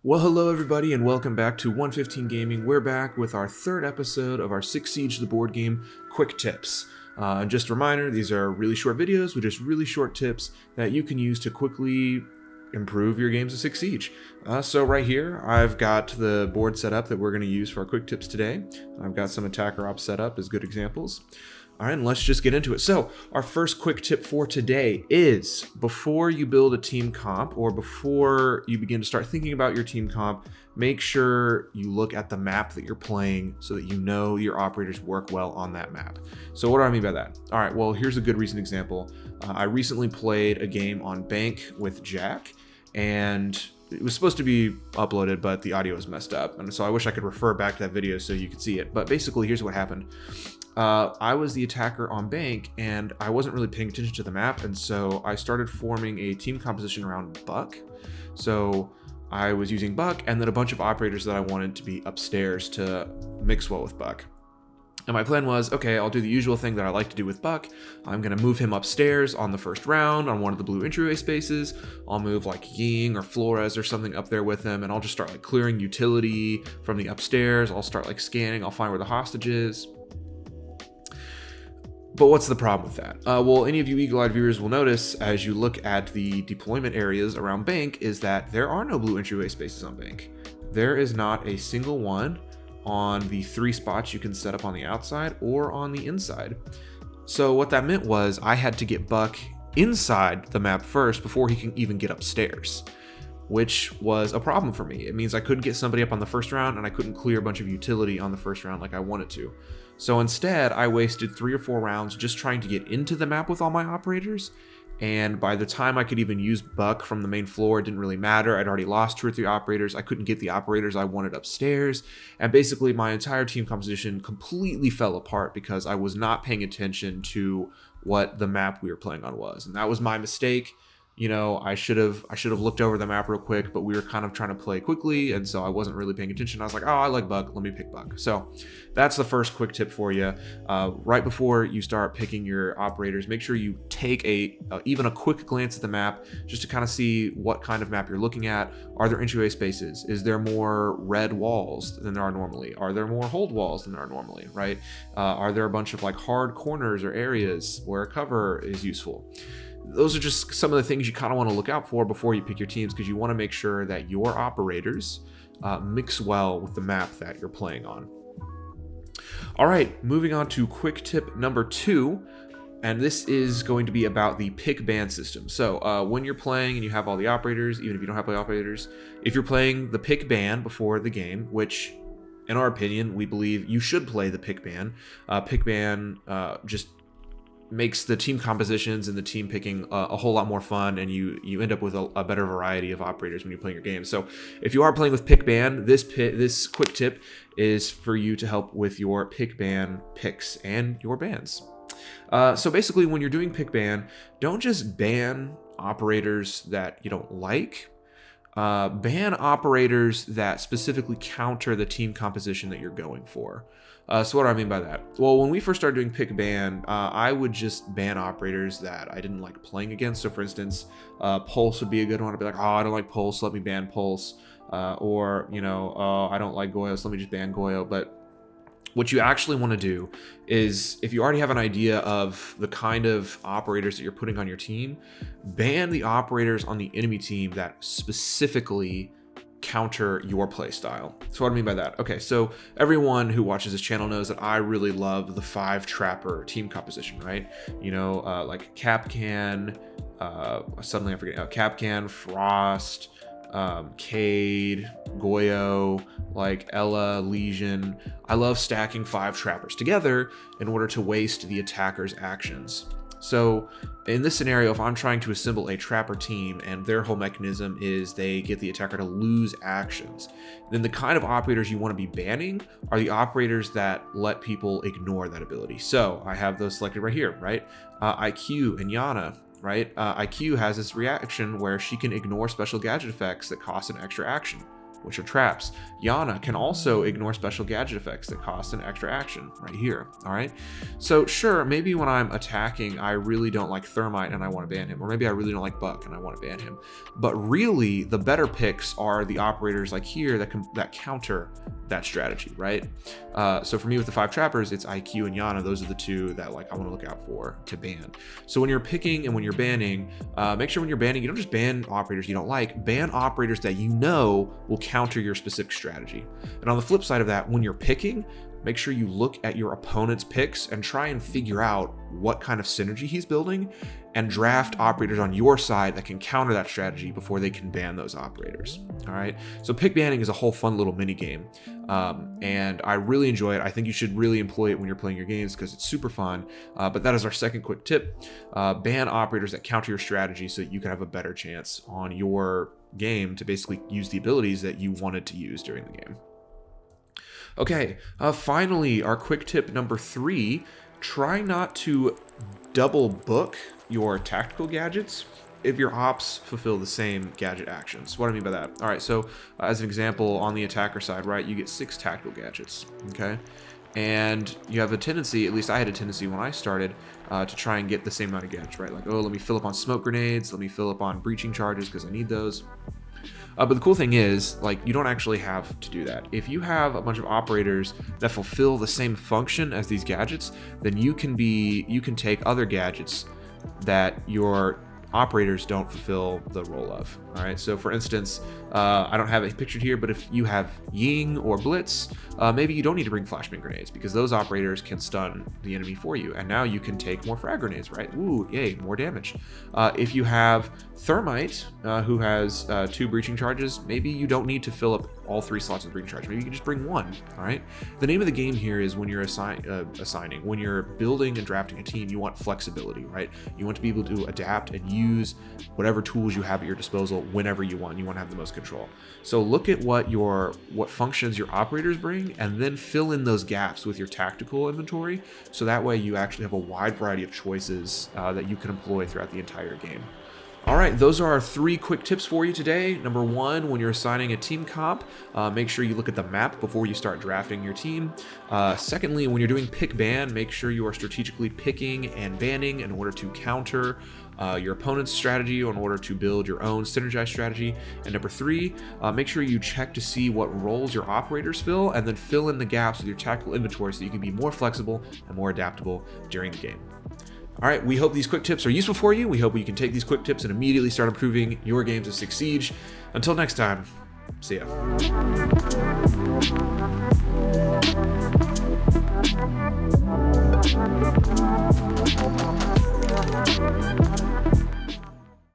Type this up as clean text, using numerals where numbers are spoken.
Well, hello everybody, and welcome back to 115 Gaming. We're back with our third episode of our Six Siege the board game quick tips. And just a reminder, these are really short videos with just really short tips that you can use to quickly improve your games of Six Siege. So right here, I've got the board set up that we're going to use for our quick tips today. I've got some attacker ops set up as good examples. All right, and let's just get into it. So our first quick tip for today is before you build a team comp or before you begin to start thinking about your team comp, make sure you look at the map that you're playing so that you know your operators work well on that map. So what do I mean by that? All right, well, here's a good recent example. I recently played a game on Bank with Jack, and it was supposed to be uploaded, but the audio was messed up. And so I wish I could refer back to that video so you could see it. But basically, here's what happened. I was the attacker on Bank, and I wasn't really paying attention to the map, and so I started forming a team composition around Buck. So I was using Buck, and then a bunch of operators that I wanted to be upstairs to mix well with Buck. And my plan was, okay, I'll do the usual thing that I like to do with Buck. I'm going to move him upstairs on the first round on one of the blue entryway spaces. I'll move like Ying or Flores or something up there with him, and I'll just start like clearing utility from the upstairs. I'll start like scanning. I'll find where the hostage is. But what's the problem with that? Well, any of you eagle-eyed viewers will notice as you look at the deployment areas around Bank is that there are no blue entryway spaces on Bank. There is not a single one on the 3 spots you can set up on the outside or on the inside. So what that meant was I had to get Buck inside the map first before he can even get upstairs, which was a problem for me. It means I couldn't get somebody up on the first round, and I couldn't clear a bunch of utility on the first round like I wanted to. So instead, I wasted 3 or 4 rounds just trying to get into the map with all my operators, and by the time I could even use Buck from the main floor, it didn't really matter. I'd already lost 2 or 3 operators. I couldn't get the operators I wanted upstairs, and basically my entire team composition completely fell apart because I was not paying attention to what the map we were playing on was, and that was my mistake. You know, I should have looked over the map real quick, but we were kind of trying to play quickly, and so I wasn't really paying attention. I was like, oh, I like Buck, let me pick Buck. So that's the first quick tip for you. Right before you start picking your operators, make sure you take even a quick glance at the map just to kind of see what kind of map you're looking at. Are there entryway spaces? Is there more red walls than there are normally? Are there more hold walls than there are normally, right? Are there a bunch of like hard corners or areas where cover is useful? Those are just some of the things you kind of want to look out for before you pick your teams, because you want to make sure that your operators mix well with the map that you're playing on. All right, moving on to quick tip number 2, and this is going to be about the pick ban system. So when you're playing and you have all the operators, even if you don't have all the operators, if you're playing the pick ban before the game, which in our opinion, we believe you should play the pick ban. Pick ban just makes the team compositions and the team picking a whole lot more fun, and you end up with a better variety of operators when you're playing your game. So if you are playing with pick ban, this quick tip is for you to help with your pick ban picks and your bans. So basically, when you're doing pick ban, don't just ban operators that you don't like. Ban operators that specifically counter the team composition that you're going for. So what do I mean by that? Well, when we first started doing pick ban, I would just ban operators that I didn't like playing against. So for instance, Pulse would be a good one. I'd be like, oh, I don't like Pulse, let me ban Pulse. Or, you know, oh, I don't like Goyo, so let me just ban Goyo. But what you actually want to do is, if you already have an idea of the kind of operators that you're putting on your team, ban the operators on the enemy team that specifically counter your play style. So what do I mean by that? Okay, so everyone who watches this channel knows that I really love the 5 trapper team composition, right? You know, like Capcan, suddenly I'm forgetting, Capcan, Frost, Cade, Goyo, like Ella, Legion. I love stacking 5 trappers together in order to waste the attacker's actions. So in this scenario, if I'm trying to assemble a trapper team and their whole mechanism is they get the attacker to lose actions, then the kind of operators you want to be banning are the operators that let people ignore that ability. So I have those selected right here, right? IQ and Yana, right? IQ has this reaction where she can ignore special gadget effects that cost an extra action. which are traps. Yana can also ignore special gadget effects that cost an extra action right here. All right. So sure, maybe when I'm attacking, I really don't like Thermite and I want to ban him, or maybe I really don't like Buck and I want to ban him. But really, the better picks are the operators like here that counter that strategy, right? So for me with the 5 trappers, it's IQ and Yana. Those are the 2 that like I want to look out for to ban. So when you're picking and when you're banning, make sure when you're banning, you don't just ban operators you don't like, ban operators that you know will counter your specific strategy. And on the flip side of that, when you're picking, make sure you look at your opponent's picks and try and figure out what kind of synergy he's building and draft operators on your side that can counter that strategy before they can ban those operators. All right. So pick banning is a whole fun little mini game. And I really enjoy it. I think you should really employ it when you're playing your games because it's super fun. But that is our second quick tip. Ban operators that counter your strategy so that you can have a better chance on your game to basically use the abilities that you wanted to use during the game. Okay, finally, our quick tip number 3, try not to double book your tactical gadgets if your ops fulfill the same gadget actions. What do I mean by that? All right, so as an example, on the attacker side, right, you get 6 tactical gadgets, okay? And you have a tendency, at least I had a tendency when I started, to try and get the same amount of gadgets, right? Like, oh, let me fill up on smoke grenades, let me fill up on breaching charges because I need those. But the cool thing is, like, you don't actually have to do that. If you have a bunch of operators that fulfill the same function as these gadgets, then you can take other gadgets that your operators don't fulfill the role of. All right, so for instance, I don't have it pictured here, but if you have Ying or Blitz, maybe you don't need to bring flashbang grenades because those operators can stun the enemy for you, and now you can take more frag grenades, right? Ooh, yay, more damage. If you have Thermite, who has 2 breaching charges, maybe you don't need to fill up all 3 slots with breaching charge. Maybe you can just bring 1, all right? The name of the game here is when you're assigning, when you're building and drafting a team, you want flexibility, right? You want to be able to adapt and use whatever tools you have at your disposal whenever you want. You want to have the most control. So look at what functions your operators bring and then fill in those gaps with your tactical inventory. So that way you actually have a wide variety of choices that you can employ throughout the entire game. All right, those are our 3 quick tips for you today. Number 1, when you're assigning a team comp, make sure you look at the map before you start drafting your team. Secondly, when you're doing pick ban, make sure you are strategically picking and banning in order to counter your opponent's strategy or in order to build your own synergized strategy. And number 3, make sure you check to see what roles your operators fill and then fill in the gaps with your tactical inventory so you can be more flexible and more adaptable during the game. All right, we hope these quick tips are useful for you. We hope you can take these quick tips and immediately start improving your games of Six Siege. Until next time, see ya.